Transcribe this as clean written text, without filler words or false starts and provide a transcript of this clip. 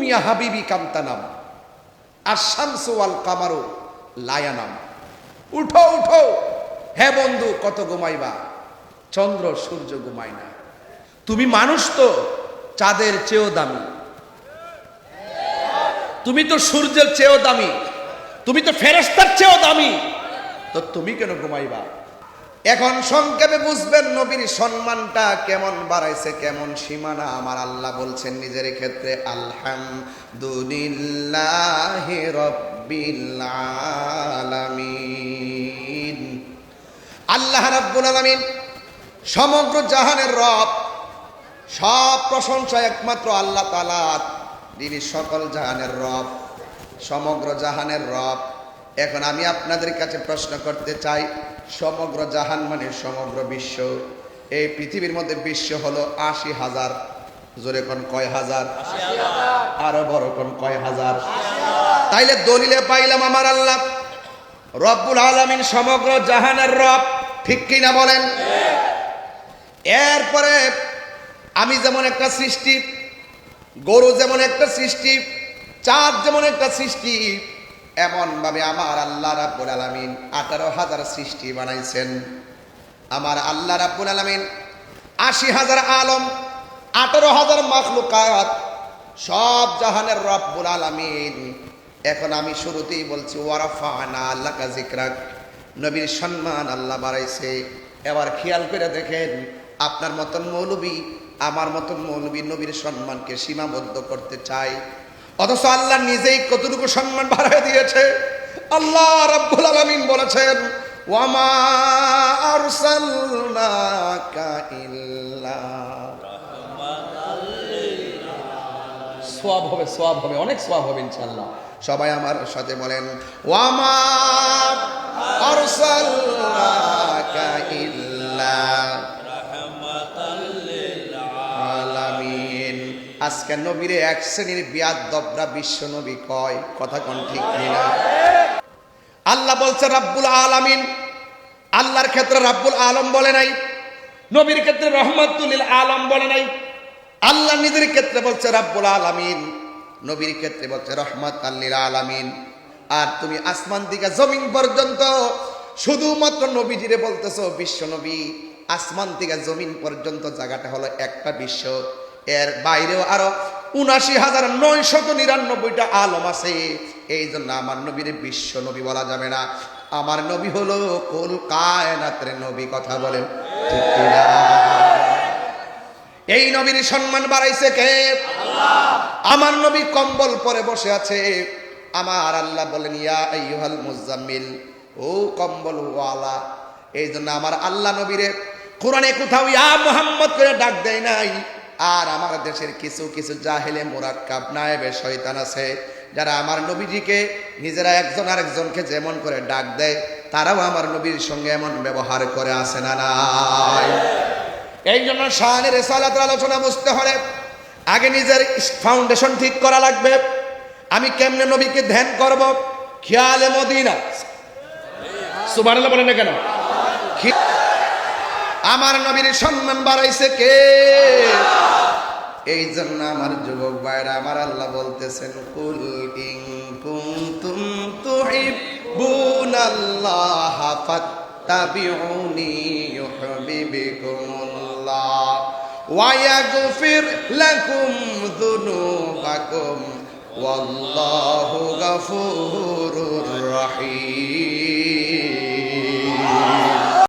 ইয়া হাবিবি কামতানাম আশ-শামসু ওয়াল কামারু লা ইয়ানাম। উঠো উঠো হে বন্ধু, কত ঘুমাইবা, চন্দ্র সূর্য ঘুমায় না। তুমি মানুষ তো চাঁদের চেয়েও দামি, তুমি তো সূর্যের চেয়েও দামি, তুমি তো ফেরেশতার চেয়েও দামি, তো তুমি কেন ঘুমাইবা? এখন সংক্ষেপে বুঝবেন নবীর সম্মানটা কেমন বাড়াইছে, কেমন সীমানা আমার আল্লাহ বলছেন নিজের ক্ষেত্রে, আলহামদুলিল্লাহি রাব্বিল আলামিন। আল্লাহ রাব্বুল আলামিন সমগ্র জাহানের রব, সব প্রশংসা একমাত্র আল্লাহ তাআলা, যিনি সকল জাহানের রব, সমগ্র জাহানের রব। এখন আমি আপনাদের কাছে প্রশ্ন করতে চাই, সমগ্র জাহান মানে সমগ্র বিশ্ব। এই পৃথিবীর মধ্যে বিশ্ব হলো ৮০,০০০। জোরে কোন কয় হাজার? আরো বড় কোন কয় হাজার? তাইলে দলিলে পাইলাম আমার আল্লাহ রব্বুল আলামিন সমগ্র জাহানের রব, ঠিক কিনা বলেন? এরপরে আমি যেমন একটা সৃষ্টি, গরু যেমন একটা সৃষ্টি, চাঁদ যেমন একটা সৃষ্টি, এমন ভাবে আমার আল্লাহ রাব্বুল আলামিন ১৮,০০০ সৃষ্টি বানাইছেন। আমার আল্লাহ রাব্বুল আলামিন ৮০,০০০ আলম, ১৮,০০০ মাখলুকাত, সব জাহানের রব্বুল আলামিন। এখন আমি শুরুতেই বলছি ওয়ারাফানা লাকা যিকরাক, নবীর সম্মান আল্লাহ বাড়াইছে। এবার খেয়াল করে দেখেন, আপনার মতন মৌলবী, আমার মতন মৌলবী নবীর সম্মানকে সীমাবদ্ধ করতে চায়, অথচ আল্লাহ নিজেই কতটুকু সম্মান বাড়ায় দিয়েছে। আল্লাহ রাব্বুল আলামিন বলেছেন, ওয়ামা আরসালনাকা ইল্লা রাহমাতাল লিল আলামিন। সওয়াব হবে, সওয়াব হবে, অনেক সওয়াব হবে ইনশাআল্লাহ। সবাই আমার সাথে বলেন, ওয়ামা আরসালনাকা ইল্লা রাহমাতাল লিল আলামিন। আজকে নবীরে এক শ্রেণীর বিয়াদবরা বিশ্ব নবী কয়, কথা কোন ঠিক কিনা? আল্লাহ বলছে রাব্বুল আলামিন, আল্লাহর ক্ষেত্রে রাব্বুল আলম বলে নাই, নবীর ক্ষেত্রে রহমাতুল লিল আলম বলে নাই। আল্লাহ নিজের ক্ষেত্রে বলছে রাব্বুল আলামিন, নবীর ক্ষেত্রে বলছে রহমাতুল লিল আলামিন। আর তুমি আসমান থেকে জমিন পর্যন্ত শুধুমাত্র নবীজিরে বলতেছো বিশ্ব নবী। আসমান থেকে জমিন পর্যন্ত জায়গাটা হলো একটা বিশ্ব, এর বাইরেও আরো ৭৯,৯৯৯টা আলম আছে। এই জন্য আমার নবীর বিশ্ব নবী বলা যাবে না, আমার নবী হলো কুল কায়নাতের নবী। কথা বলেন ঠিক কিনা? এই নবীর সম্মান বাড়াইছে কে? আল্লাহ। আমার নবী কম্বল পরে বসে আছে, আমার আল্লাহ বলেন ইয়া আইয়ুহাল মুজাম্মিল, ও কম্বল ওয়ালা। এই জন্য আমার আল্লাহ নবীরে কোরআনে কোথাও ইয়া মুহাম্মদ করে ডাক দেয় নাই। আর আমার দেশের কিছু কিছু জাহেলে মুরাক্কাব নায়েবে শয়তান আছে, যারা আমার নবীজিকে নিজেরা একজন আরেকজনকে যেমন করে ডাক দেয়, তারাও আমার নবীর সঙ্গে এমন ব্যবহার করে, আসে না নাই? এই জন্য শানে রিসালাতের আলোচনা বুঝতে হলে আগে নিজের ফাউন্ডেশন ঠিক করা লাগবে। আমি কেমনে নবীকে ধ্যান করব? খেয়ালে মদিনা। সুবহানাল্লাহ বলেন না কেন? আমার নবীর সম্মান বাড়াইছে কে? এই জন্য আমার যুবক ভাইরা, আমার আল্লাহ বলতেছেন, কুল ইন কুনতুম তুহিব্বুনাল্লাহ ফাত্তাবিউনি ইউহিব্বুকুমুল্লাহ ওয়া ইয়াগফির লাকুম যুনুবাকুম ওয়াল্লাহু গফুরুর রহিম।